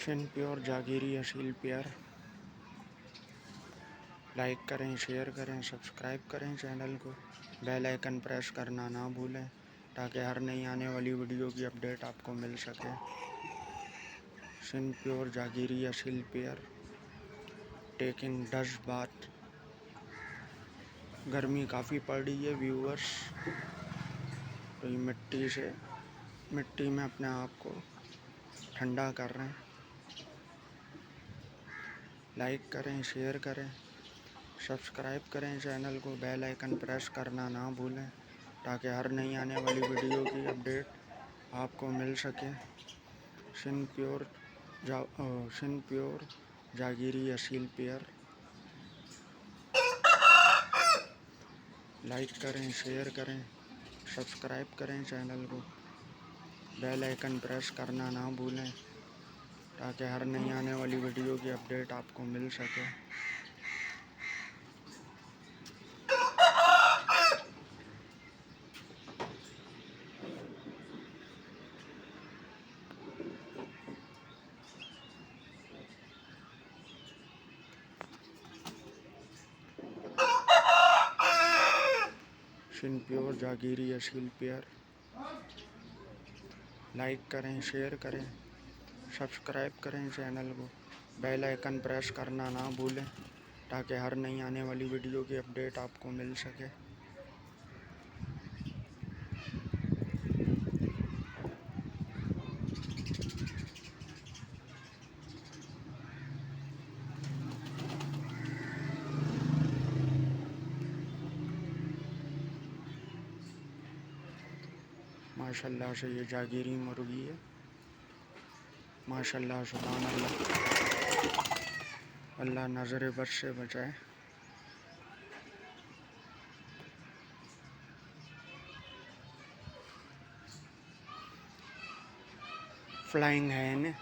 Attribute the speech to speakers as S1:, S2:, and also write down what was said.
S1: Shin pure Jagiri Aseel प्यार। Like करें, share करें, सब्सक्राइब करें चैनल को। बेल आइकन प्रेस करना ना भूलें ताकि हर नई आने वाली वीडियो की अपडेट आपको मिल सके। शिन pure Jagiri Aseel pair taking dust bath. गर्मी काफ़ी पड़ रही है व्यूअर्स, तो ये मिट्टी में अपने आप को ठंडा कर रहे हैं। लाइक करें, शेयर करें, सब्सक्राइब करें चैनल को। बेल आइकन प्रेस करना ना भूलें ताकि हर नई आने वाली वीडियो की अपडेट आपको मिल सके। शिन pure Jagiri Aseel pair. Like करें, शेयर करें, सब्सक्राइब करें चैनल को। बेल आइकन प्रेस करना ना भूलें ताकि हर नई आने वाली वीडियो की अपडेट आपको मिल सके। शिन pure Jagiri Aseel pair. Like करें, शेयर करें, सब्सक्राइब करें चैनल को। बेल आइकन प्रेस करना ना भूलें ताकि हर नई आने वाली वीडियो की अपडेट आपको मिल सके। माशाल्लाह से ये जागीरी मुर्गी है। माशाल्लाह, सुभान अल्लाह। अल्लाह नज़र बद से बचाए। फ्लाइंग है इन्हें।